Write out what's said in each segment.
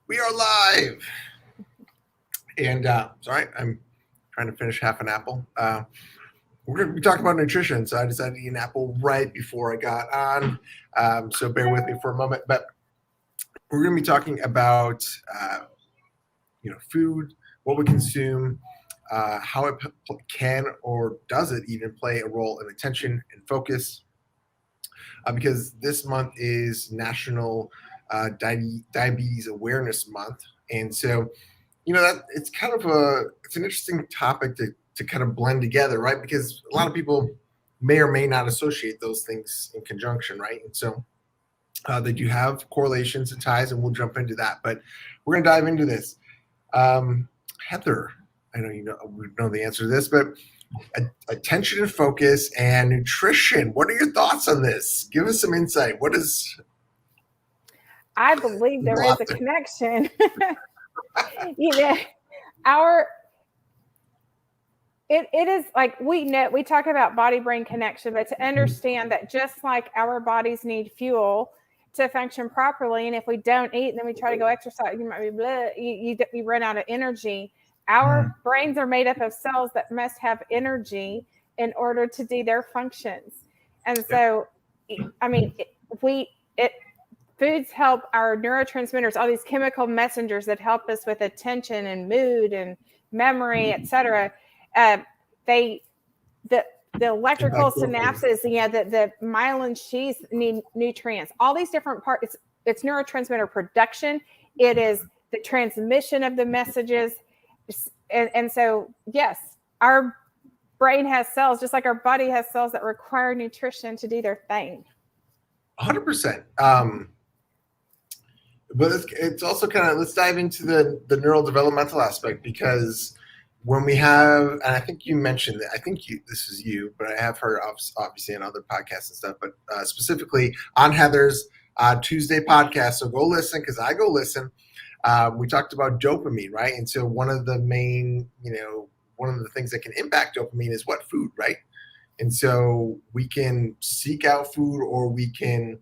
We are live. And sorry, I'm trying to finish half an apple. We're going to be talking about nutrition, so I decided to eat an apple right before I got on. So bear with me for a moment. But we're going to be talking about food, what we consume, how it can or does it even play a role in attention and focus. Because this month is National Diabetes Awareness Month, and so that it's kind of it's an interesting topic to kind of blend together, right? Because a lot of people may or may not associate those things in conjunction, right? And so they do have correlations and ties, and we'll jump into that. But we're going to dive into this. Heather, I know we know the answer to this, but attention and focus and nutrition. What are your thoughts on this? Give us some insight. What is? I believe there is a connection. It is like we talk about body-brain connection, but to understand that just like our bodies need fuel to function properly, and if we don't eat and then we try to go exercise, you might be you run out of energy. Our brains are made up of cells that must have energy in order to do their functions. And so, I mean, foods help our neurotransmitters, all these chemical messengers that help us with attention and mood and memory, etc. The electrical synapses, the myelin sheaths need nutrients. All these different parts. It's neurotransmitter production. It is the transmission of the messages. And so, yes, our brain has cells, just like our body has cells that require nutrition to do their thing. 100%. But it's also kind of, let's dive into the neurodevelopmental aspect, because when we have, and I think you mentioned that, this is you, but I have heard obviously on other podcasts and stuff, but specifically on Heather's Tuesday podcast. So go listen, because I go listen. We talked about dopamine, right? And so one of the main, one of the things that can impact dopamine is what? Food, right? And so we can seek out food, or we can,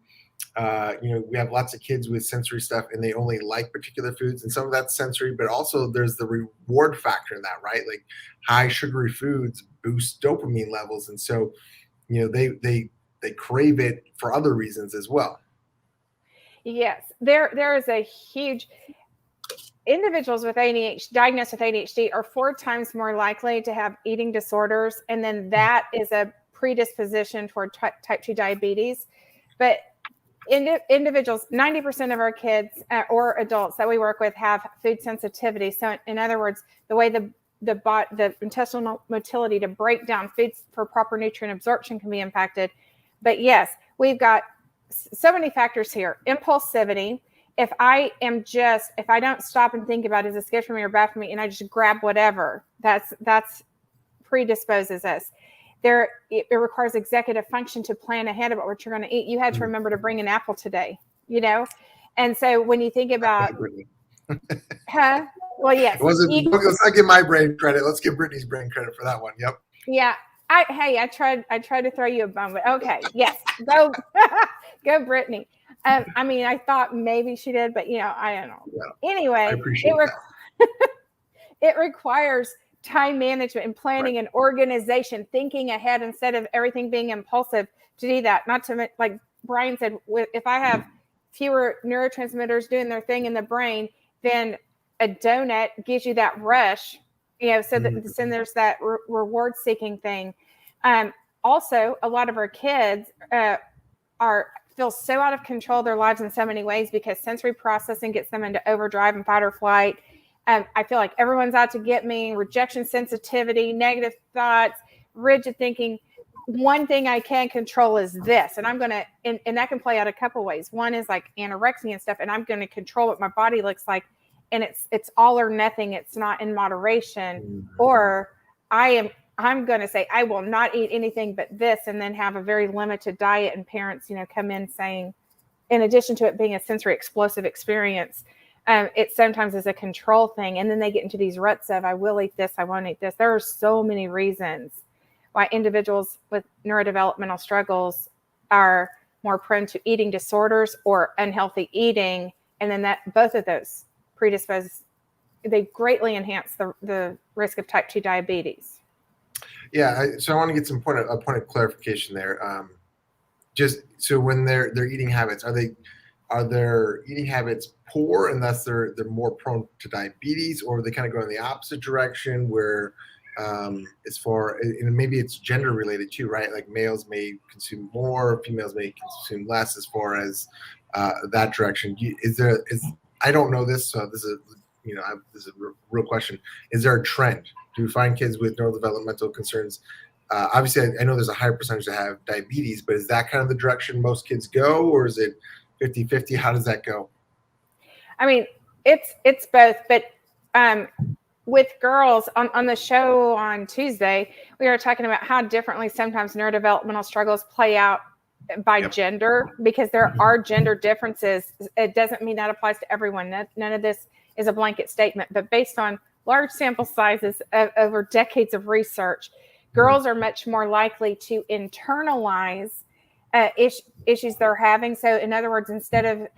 we have lots of kids with sensory stuff and they only like particular foods, and some of that's sensory, but also there's the reward factor in that, right? Like high sugary foods boost dopamine levels. And so, they crave it for other reasons as well. Yes, there is a huge... Individuals with ADHD, diagnosed with ADHD, are 4 times more likely to have eating disorders, and then that is a predisposition toward type 2 diabetes. But individuals, 90% of our kids or adults that we work with have food sensitivity. So, in other words, the way the intestinal motility to break down foods for proper nutrient absorption can be impacted. But yes, we've got so many factors here. Impulsivity. If I don't stop and think about, is this good for me or bad for me, and I just grab whatever, that's predisposes us. It requires executive function to plan ahead about what you're going to eat. You had to remember to bring an apple today, and so when you think about, well, yes, let's not give my brain credit. Let's give Brittany's brain credit for that one. Yep. Yeah. I tried to throw you a bone, but okay. Yes. Go Brittany. I thought maybe she did, but I don't know. Yeah, anyway, it requires time management and planning, right, and organization, thinking ahead instead of everything being impulsive to do that. Not to, like Brian said, if I have fewer neurotransmitters doing their thing in the brain, then a donut gives you that rush, so that then there's that reward seeking thing. Also, a lot of our kids feel so out of control of their lives in so many ways because sensory processing gets them into overdrive and fight or flight. I feel like everyone's out to get me, rejection sensitivity, negative thoughts, rigid thinking. One thing I can control is this. And I'm going to, and that can play out a couple ways. One is like anorexia and stuff, and I'm going to control what my body looks like. And it's all or nothing. It's not in moderation. Or I'm going to say, I will not eat anything but this, and then have a very limited diet. And parents, come in saying, in addition to it being a sensory explosive experience, it sometimes is a control thing. And then they get into these ruts of, I will eat this, I won't eat this. There are so many reasons why individuals with neurodevelopmental struggles are more prone to eating disorders or unhealthy eating. And then both of those greatly enhance the risk of type 2 diabetes. Yeah, so I want to get a point of clarification there. Just so when they're eating habits, are their eating habits poor and thus they're more prone to diabetes, or are they kind of go in the opposite direction where as far, and maybe it's gender related too, right? Like males may consume more, females may consume less as far as that direction. I don't know this, so this is this is a real question. Is there a trend? Do you find kids with neurodevelopmental concerns? Obviously, I know there's a higher percentage that have diabetes, but is that kind of the direction most kids go, or is it 50-50? How does that go? I mean, it's both, but with girls on the show on Tuesday, we were talking about how differently sometimes neurodevelopmental struggles play out by gender, because there are gender differences. It doesn't mean that applies to everyone. None of this is a blanket statement, but based on large sample sizes over decades of research, girls are much more likely to internalize issues they're having. So in other words, instead of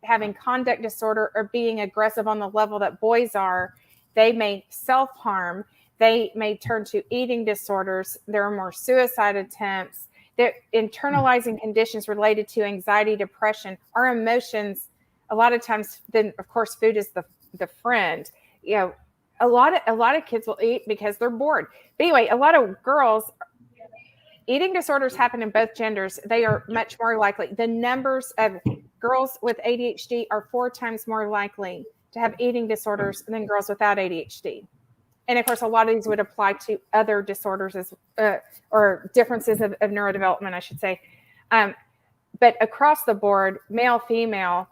having conduct disorder or being aggressive on the level that boys are, they may self-harm. They may turn to eating disorders. There are more suicide attempts. They're internalizing conditions related to anxiety, depression. Our emotions, a lot of times, then of course, food is the friend. You know, a lot of kids will eat because they're bored. But anyway, a lot of girls, eating disorders happen in both genders. They are much more likely. The numbers of girls with ADHD are 4 times more likely to have eating disorders than girls without ADHD. And of course, a lot of these would apply to other disorders or differences of neurodevelopment, I should say. But across the board, male, female,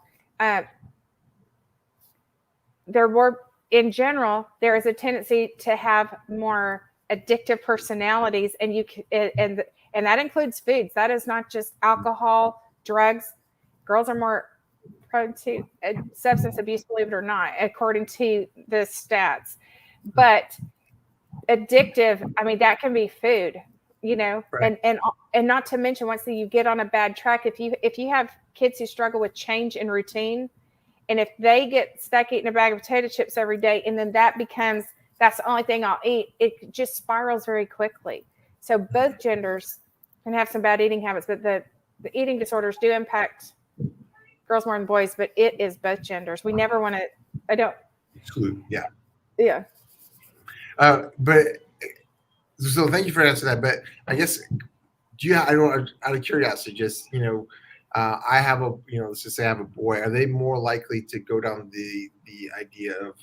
in general, there is a tendency to have more addictive personalities, and that includes foods. That is not just alcohol, drugs. Girls are more prone to substance abuse, believe it or not, according to the stats. But addictive, I mean, that can be food, right. and not to mention, once you get on a bad track, if you have kids who struggle with change in routine, and if they get stuck eating a bag of potato chips every day, and then that's the only thing I'll eat, it just spirals very quickly. So both genders can have some bad eating habits, but the eating disorders do impact girls more than boys, but it is both genders. We never want to, exclude. Yeah. Yeah. But so thank you for answering that. But I guess, out of curiosity, just, I have let's just say I have a boy. Are they more likely to go down the idea of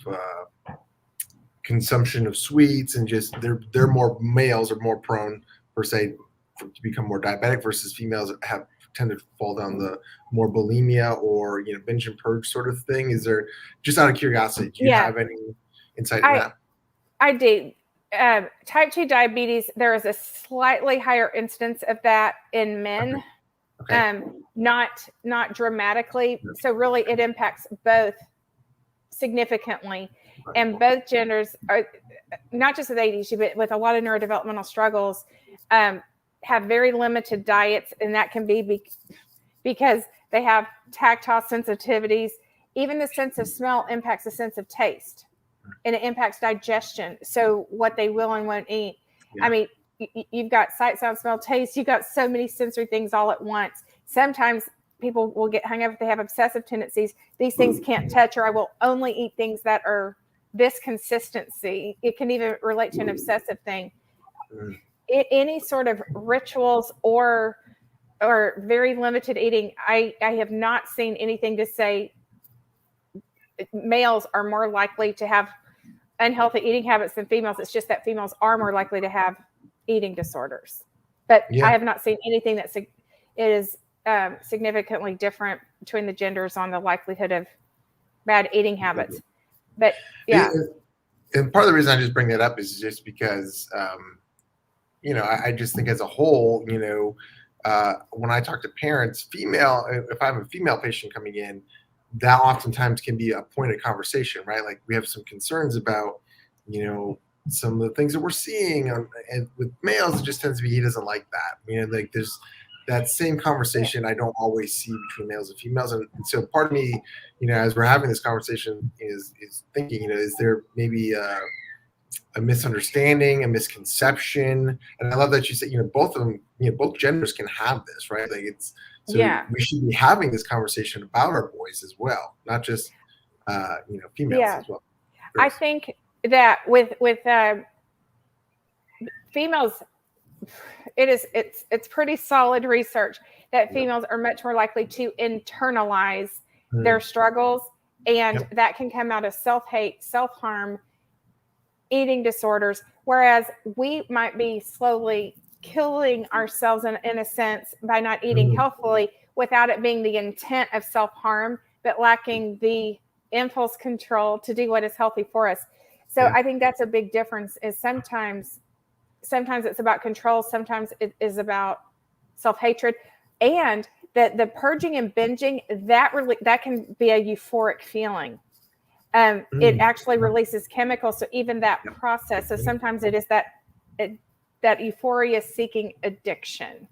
consumption of sweets, and just they're more, males are more prone per se to become more diabetic versus females that tend to fall down the more bulimia or binge and purge sort of thing? Is there, just out of curiosity, do you have any insight in that? I do. Type 2 diabetes, there is a slightly higher incidence of that in men. Okay. Not dramatically. So really it impacts both significantly. And both genders are, not just with ADHD, but with a lot of neurodevelopmental struggles, have very limited diets. And that can be because they have tactile sensitivities. Even the sense of smell impacts the sense of taste, and it impacts digestion. So what they will and won't eat. Yeah. I mean, you've got sight, sound, smell, taste. You've got so many sensory things all at once. Sometimes people will get hung up if they have obsessive tendencies. These things can't touch, or I will only eat things that are this consistency. It can even relate to an obsessive thing. Any sort of rituals or very limited eating, I have not seen anything to say males are more likely to have unhealthy eating habits than females. It's just that females are more likely to have eating disorders. But I have not seen anything that is significantly different between the genders on the likelihood of bad eting habits. But yeah. And part of the reason I just bring that up is just because, I just think as a whole, when I talk to parents, if I have a female patient coming in, that oftentimes can be a point of conversation, right? Like we have some concerns about, some of the things that we're seeing, and with males, it just tends to be, he doesn't like that. Like that same conversation I don't always see between males and females. And so part of me, as we're having this conversation is thinking, is there maybe a misunderstanding, a misconception? And I love that you said, both of them, both genders can have this, right? Like we should be having this conversation about our boys as well, not just, females as well. I think that with females, it's pretty solid research that females are much more likely to internalize their struggles, and that can come out of self-hate, self-harm, eating disorders, whereas we might be slowly killing ourselves in a sense by not eating healthfully without it being the intent of self-harm, but lacking the impulse control to do what is healthy for us. So I think that's a big difference, is sometimes it's about control, sometimes it is about self-hatred, and the purging and binging, that can be a euphoric feeling. It actually releases chemicals, so even that process. So sometimes it is that euphoria seeking addiction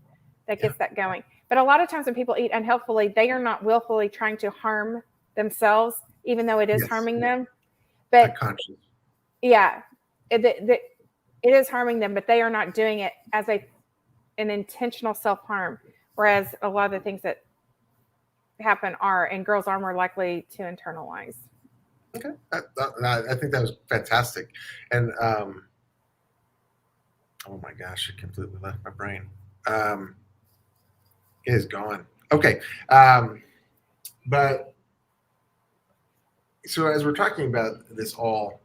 that gets that going. But a lot of times when people eat unhealthfully, they are not willfully trying to harm themselves, even though it is harming them. But it is harming them, but they are not doing it as an intentional self-harm. Whereas a lot of the things that happen and girls are more likely to internalize. Okay, I think that was fantastic. And oh my gosh, it completely left my brain. It is gone. Okay, but so as we're talking about this all,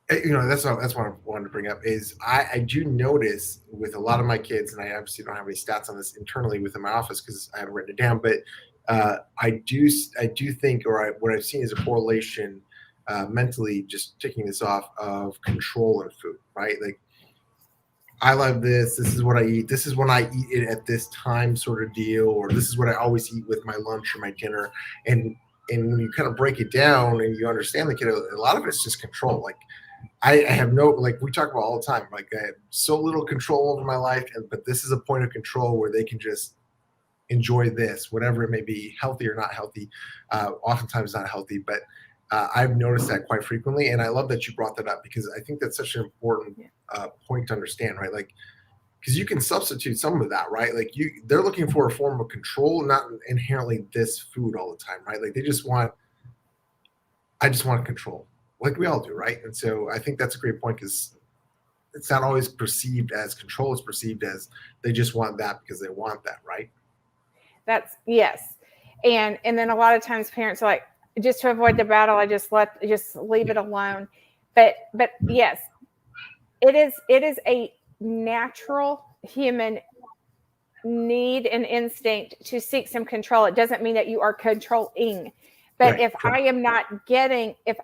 that's what I wanted to bring up is I do notice with a lot of my kids, and I obviously don't have any stats on this internally within my office because I haven't written it down, but I do think, what I've seen is a correlation mentally, just ticking this off, of control in food, right? Like, I love this. This is what I eat. This is when I eat it at this time, sort of deal, or this is what I always eat with my lunch or my dinner. And when you kind of break it down and you understand the kid, a lot of it's just control. Like, I have we talk about all the time, like, I have so little control over my life, but this is a point of control where they can just enjoy this, whatever it may be, healthy or not healthy, oftentimes not healthy, but I've noticed that quite frequently. And I love that you brought that up, because I think that's such an important point to understand, right? Like, because you can substitute some of that, right? Like, they're looking for a form of control, not inherently this food all the time, right? Like, I just want control, like we all do, right? And so I think that's a great point, because it's not always perceived as control. It's perceived as they just want that because they want that, right? That's yes. And then a lot of times parents are like, just to avoid the battle, I just leave it alone. But yes, it is a natural human need and instinct to seek some control. It doesn't mean that you are controlling. But if I am not getting, if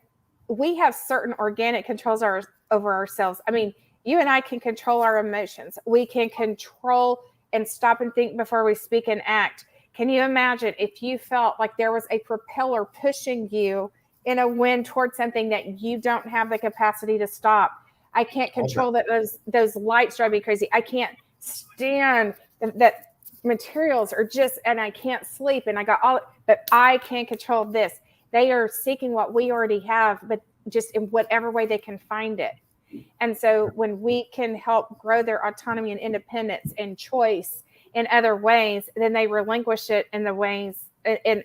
we have certain organic controls over ourselves. I mean, you and I can control our emotions. We can control and stop and think before we speak and act. Can you imagine if you felt like there was a propeller pushing you in a wind towards something that you don't have the capacity to stop? I can't control that those lights drive me crazy. I can't stand that materials are just, and I can't sleep, and I got all, but I can't control this. They are seeking what we already have, but just in whatever way they can find it. And so when we can help grow their autonomy and independence and choice in other ways, then they relinquish it in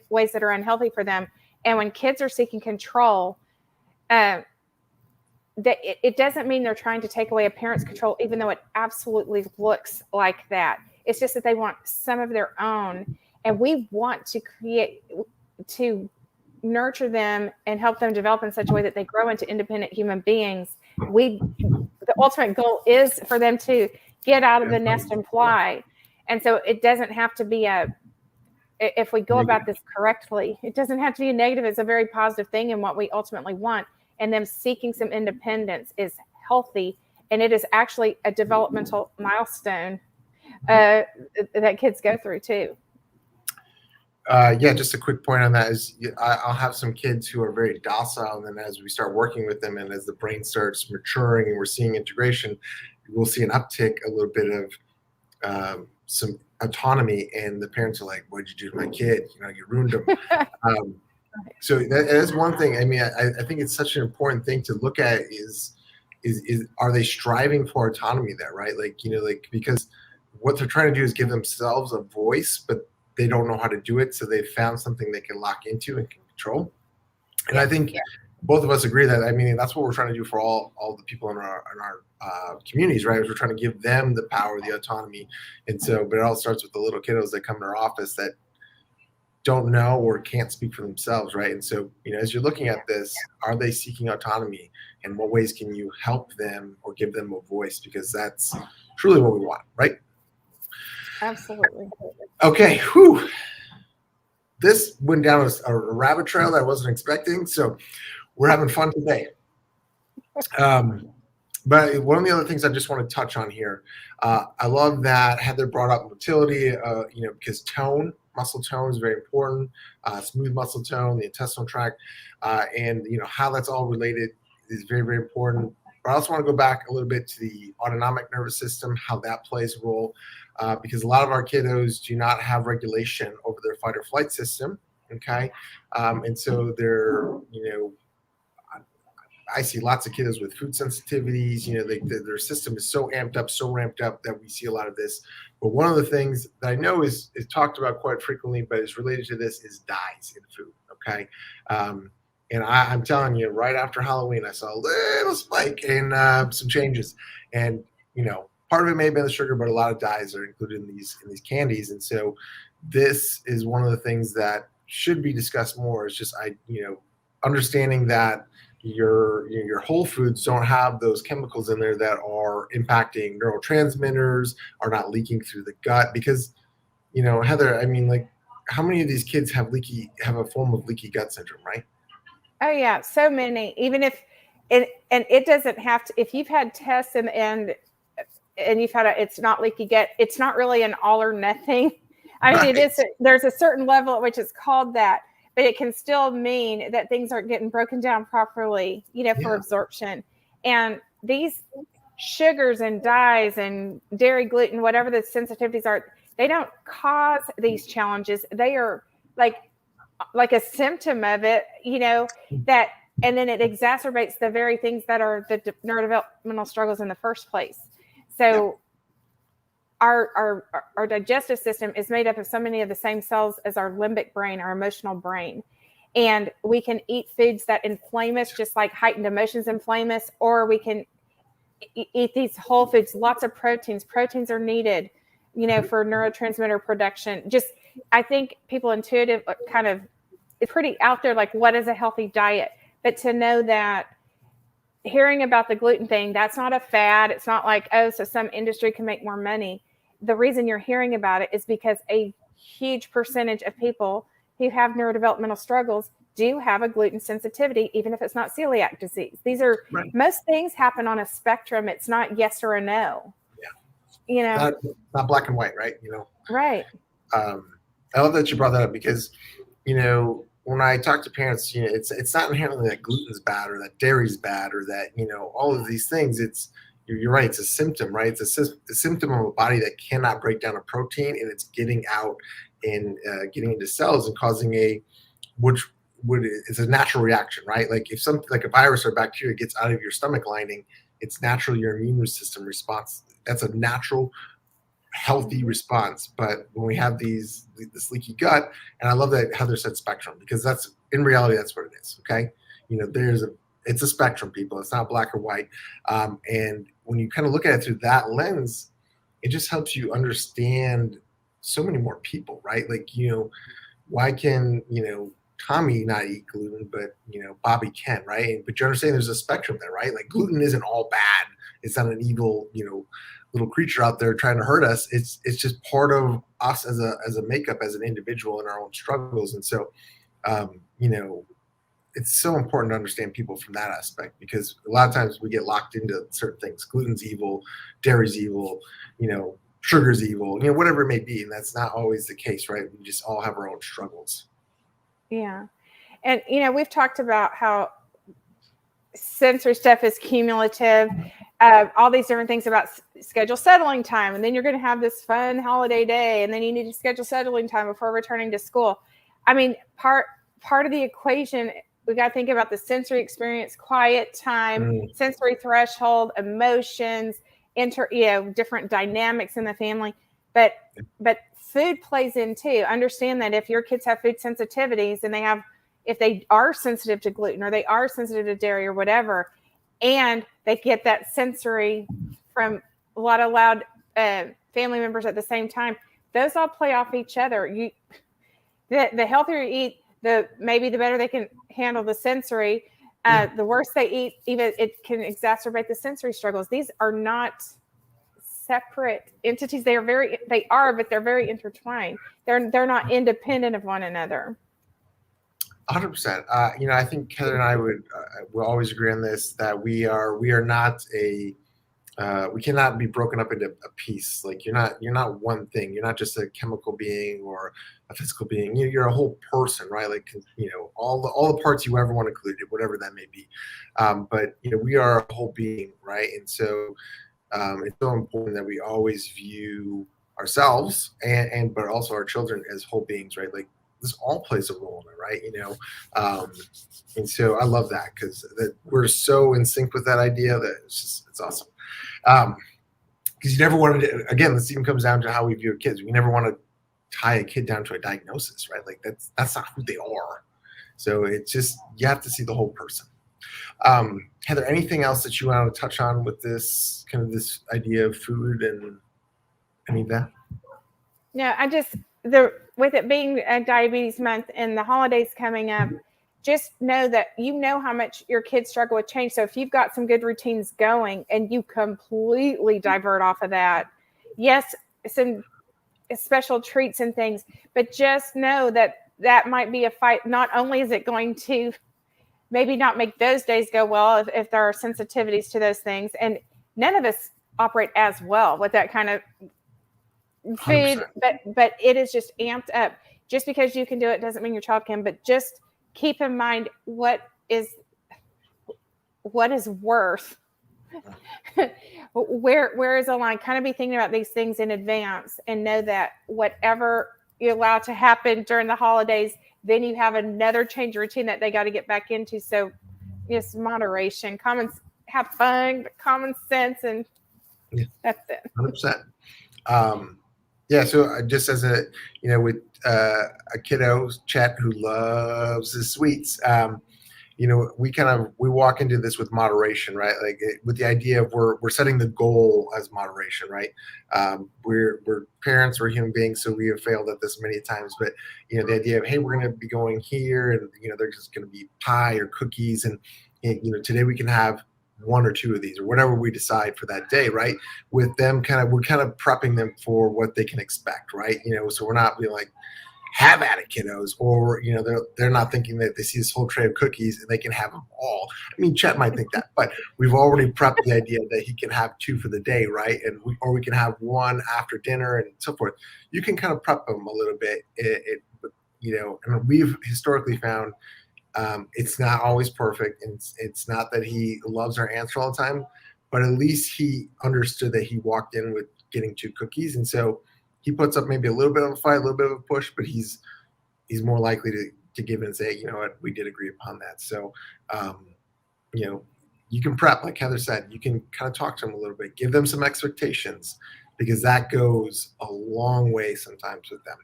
ways that are unhealthy for them. And when kids are seeking control, that it doesn't mean they're trying to take away a parent's control, even though it absolutely looks like that. It's just that they want some of their own, and we want to nurture them and help them develop in such a way that they grow into independent human beings. The ultimate goal is for them to get out of the nest and fly. And so it doesn't have to be if we go about this correctly, it doesn't have to be a negative. It's a very positive thing, and what we ultimately want. And them seeking some independence is healthy, and it is actually a developmental milestone that kids go through too. Just a quick point on that is I'll have some kids who are very docile, and then as we start working with them and as the brain starts maturing and we're seeing integration, we'll see an uptick, a little bit of some autonomy, and the parents are like, "What'd you do to my kid? You ruined him." So that is one thing. I mean, I think it's such an important thing to look at is are they striving for autonomy there, right? Because what they're trying to do is give themselves a voice, but they don't know how to do it. So they found something they can lock into and can control. And I think both of us agree that, I mean, that's what we're trying to do for all the people in our communities, right? We're trying to give them the power, the autonomy. And so, but it all starts with the little kiddos that come to our office that don't know or can't speak for themselves, right? And so, as you're looking at this, are they seeking autonomy? And what ways can you help them or give them a voice? Because that's truly what we want, right? Absolutely. Okay. Whew. This went down a rabbit trail that I wasn't expecting. So we're having fun today. But one of the other things I just want to touch on here, I love that Heather brought up motility, because muscle tone is very important, smooth muscle tone, the intestinal tract, and how that's all related is very, very important. But I also want to go back a little bit to the autonomic nervous system, how that plays a role, because a lot of our kiddos do not have regulation over their fight or flight system. Okay, and so they're I see lots of kiddos with food sensitivities. Their system is so amped up, so ramped up that we see a lot of this. But one of the things that I know is talked about quite frequently, but is related to this, is dyes in food. Okay, and I'm telling you, right after Halloween, I saw a little spike in some changes, and part of it may have been the sugar, but a lot of dyes are included in these candies, and so this is one of the things that should be discussed more. Is just understanding that your whole foods don't have those chemicals in there that are impacting neurotransmitters, are not leaking through the gut. Because Heather, I mean, how many of these kids have a form of leaky gut syndrome, right? Oh yeah, so many. Even if it doesn't have to, if you've had tests and you've had it's not leaky gut, it's not really an all or nothing. I mean, Right. it is, there's a certain level at which it's called that, but it can still mean that things aren't getting broken down properly, for absorption. And these sugars and dyes and dairy, gluten, whatever the sensitivities are, they don't cause these challenges. They are like a symptom of it, that, and then it exacerbates the very things that are the neurodevelopmental struggles in the first place. So our digestive system is made up of so many of the same cells as our limbic brain, our emotional brain. And we can eat foods that inflame us, just like heightened emotions inflame us, or we can eat these whole foods, lots of proteins. Proteins are needed, for neurotransmitter production. Just, I think people intuitive kind of pretty out there, like, what is a healthy diet? But to know that, hearing about the gluten thing, that's not a fad. It's not like, oh, so some industry can make more money. The reason you're hearing about it is because a huge percentage of people who have neurodevelopmental struggles do have a gluten sensitivity, even if it's not celiac disease. These are, most things happen on a spectrum. It's not yes or a no. Not black and white, right? Right. I love that you brought that up, because when I talk to parents, it's not inherently that gluten's bad or that dairy's bad or that all of these things. You're right. It's a symptom, right? It's a symptom of a body that cannot break down a protein, and it's getting out and getting into cells and causing it's a natural reaction, right? Like if something like a virus or bacteria gets out of your stomach lining, it's natural your immune system response. That's a natural, healthy response. But when we have this leaky gut, and I love that Heather said spectrum, because that's, in reality, that's what it is. Okay, it's a spectrum, people. It's not black or white. And when you kind of look at it through that lens, it just helps you understand so many more people, right? Like, why can Tommy not eat gluten, but Bobby can, right? But you understand there's a spectrum there, right? Like, gluten isn't all bad. It's not an evil, little creature out there trying to hurt us. It's just part of us as a makeup, as an individual, in our own struggles. And so, it's so important to understand people from that aspect, because a lot of times we get locked into certain things. Gluten's evil, dairy's evil, sugar's evil, whatever it may be. And that's not always the case, right? We just all have our own struggles. Yeah. And, we've talked about how sensory stuff is cumulative. all these different things about schedule settling time. And then you're going to have this fun holiday day. And then you need to schedule settling time before returning to school. I mean, part of the equation, we got to think about the sensory experience, quiet time, sensory threshold, emotions, different dynamics in the family. But food plays in too. Understand that if your kids have food sensitivities and if they are sensitive to gluten or they are sensitive to dairy or whatever, and they get that sensory from a lot of loud family members at the same time, those all play off each other. The healthier you eat, maybe the better they can handle the sensory. The worse they eat, even it can exacerbate the sensory struggles. These are not separate entities. But they're very intertwined. They're not independent of one another. 100%. I think Heather and I will always agree on this, that we are not we cannot be broken up into a piece. Like you're not one thing. You're not just a chemical being or a physical being. You're a whole person, right? Like all the parts you ever want included, whatever that may be. But we are a whole being, right? And so it's so important that we always view ourselves but also our children as whole beings, right? Like this all plays a role in it, right? And so I love that because we're so in sync with that idea that it's awesome. Because you never wanted to, again, this even comes down to how we view kids. We never want to tie a kid down to a diagnosis, right? Like that's not who they are. So it's just, you have to see the whole person. Heather, anything else that you want to touch on with this idea of food and any of that? No, with it being a diabetes month and the holidays coming up, just know that how much your kids struggle with change. So if you've got some good routines going and you completely divert off of that, yes, some special treats and things, but just know that might be a fight. Not only is it going to maybe not make those days go well if there are sensitivities to those things, and none of us operate as well with that kind of food, 100%. but it is just amped up. Just because you can do it doesn't mean your child can, but just keep in mind what is worth. where is the line? Kind of be thinking about these things in advance and know that whatever you allow to happen during the holidays, then you have another change routine that they got to get back into. So yes, moderation, have fun, common sense, and that's it. 100%. Yeah, so just as with a kiddo, Chet, who loves his sweets, we walk into this with moderation, right? Like with the idea of we're setting the goal as moderation, right? We're parents, we're human beings, so we have failed at this many times. But the idea of, hey, we're going to be going here, and there's just going to be pie or cookies, and today we can have one or two of these or whatever we decide for that day, right? With them, we're kind of prepping them for what they can expect, right? So we're not being like, have at it, kiddos, or they're not thinking that they see this whole tray of cookies and they can have them all. I mean, Chet might think that, but we've already prepped the idea that he can have two for the day, right? And we can have one after dinner and so forth. You can kind of prep them a little bit, and we've historically found it's not always perfect, and it's not that he loves our answer all the time, but at least he understood that he walked in with getting 2 cookies, and so he puts up maybe a little bit of a fight, a little bit of a push, but he's more likely to give in and say, you know what, we did agree upon that. So, you can prep, like Heather said, you can kind of talk to them a little bit, give them some expectations, because that goes a long way sometimes with them.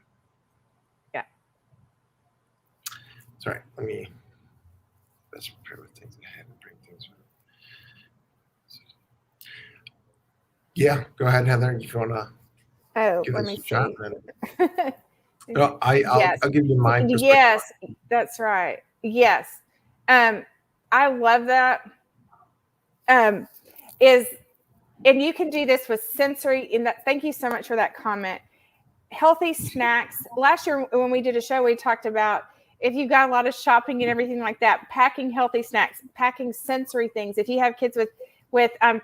Yeah. Sorry, let's prepare with things ahead and bring things around. Yeah, go ahead, Heather, if you want to. Oh, let me see. No, I'll give you mine. Yes, that's right. Yes. I love that. And you can do this with sensory in that. Thank you so much for that comment. Healthy snacks. Last year when we did a show, we talked about if you've got a lot of shopping and everything like that, packing healthy snacks, packing sensory things. If you have kids with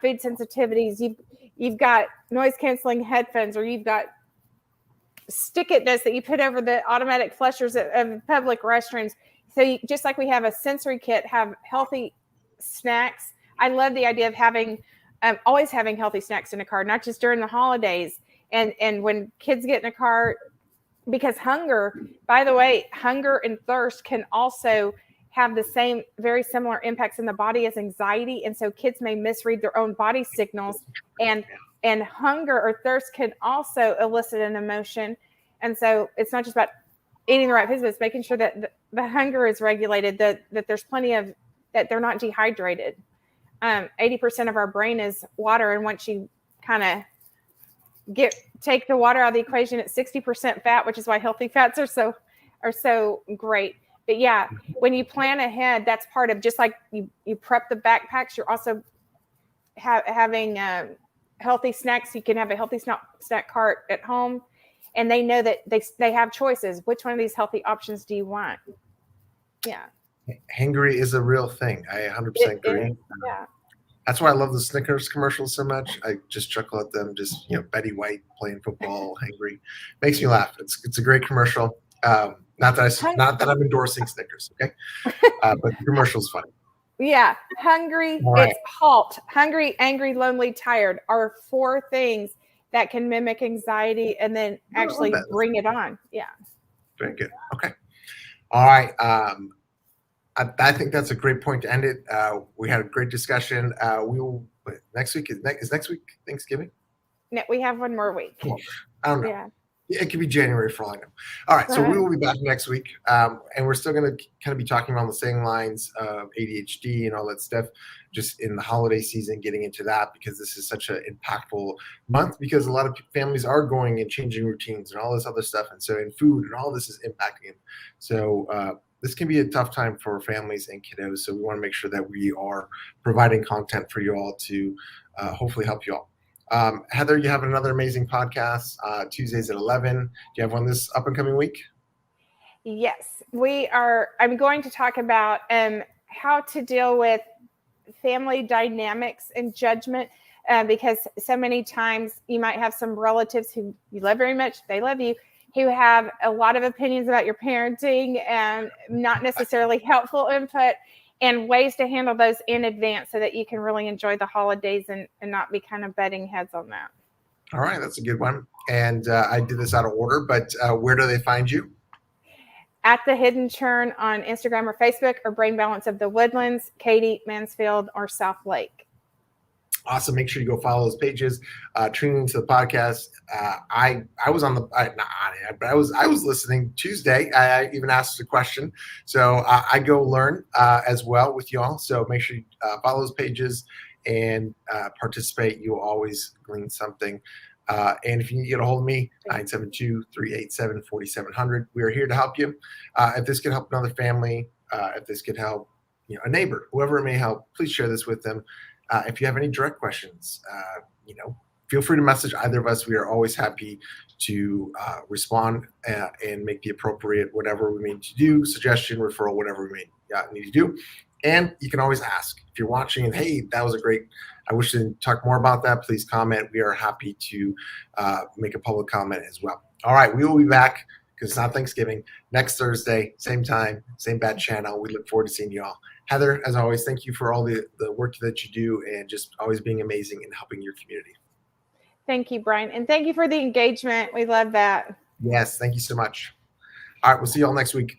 food sensitivities, you've got noise canceling headphones, or you've got stick-it-ness that you put over the automatic flushers of public restrooms. So just like we have a sensory kit, have healthy snacks. I love the idea of having always having healthy snacks in a car, not just during the holidays. And when kids get in a car, because hunger, by the way, hunger and thirst can also have the same very similar impacts in the body as anxiety. And so kids may misread their own body signals, and hunger or thirst can also elicit an emotion. And so it's not just about eating the right foods, but it's making sure that the hunger is regulated, that there's plenty of, that they're not dehydrated. 80% of our brain is water. And once you kind of take the water out of the equation, it's 60% fat, which is why healthy fats are so great. But yeah, when you plan ahead, that's part of, just like you prep the backpacks, you're also having healthy snacks. You can have a healthy snack cart at home, and they know that they have choices. Which one of these healthy options do you want? Yeah. Hangry is a real thing. I 100% agree. Yeah. That's why I love the Snickers commercials so much. I just chuckle at them. Just, Betty White playing football, hangry, makes me laugh. It's a great commercial. Not that I'm endorsing Snickers, okay? But the commercial's funny. Yeah, hungry. Right. It's HALT. Hungry, angry, lonely, tired are 4 things that can mimic anxiety and then actually bring it on. Yeah. Very good. Okay. All right. I think that's a great point to end it. We had a great discussion. We will next week is next week Thanksgiving? No, we have one more week. I don't know. Yeah. It could be January for all I know. All right, so we will be back next week, and we're still going to kind of be talking on the same lines of ADHD and all that stuff, just in the holiday season, getting into that, because this is such an impactful month, because a lot of families are going and changing routines and all this other stuff, and so in food and all this is impacting them. So this can be a tough time for families and kiddos, so we want to make sure that we are providing content for you all to hopefully help you all. Heather, you have another amazing podcast, Tuesdays at 11. Do you have one this up and coming week? Yes, we are. I'm going to talk about how to deal with family dynamics and judgment, because so many times you might have some relatives who you love very much, they love you, who have a lot of opinions about your parenting and not necessarily helpful input, and ways to handle those in advance so that you can really enjoy the holidays and not be kind of butting heads on that. All right, that's a good one. And I did this out of order, but where do they find you? At The Hidden Churn on Instagram or Facebook, or Brain Balance of the Woodlands, Katy, Mansfield, or South Lake. Awesome. Make sure you go follow those pages. Tuning into the podcast. I was on the, not on it, but I was listening Tuesday. I even asked a question. So I go learn as well with y'all. So make sure you follow those pages and participate. You'll always glean something. And if you need to get a hold of me, 972-387-4700. We are here to help you. If this can help another family, if this could help a neighbor, whoever it may help, please share this with them. If you have any direct questions, feel free to message either of us. We are always happy to respond and make the appropriate whatever we need to do, suggestion, referral, whatever we may need to do. And you can always ask. If you're watching and, hey, that was a great, I wish to talk more about that, please comment. We are happy to make a public comment as well. All right, we will be back, because it's not Thanksgiving, next Thursday, same time, same bad channel. We look forward to seeing you all. Heather, as always, thank you for all the work that you do and just always being amazing and helping your community. Thank you, Brian. And thank you for the engagement. We love that. Yes, thank you so much. All right, we'll see you all next week.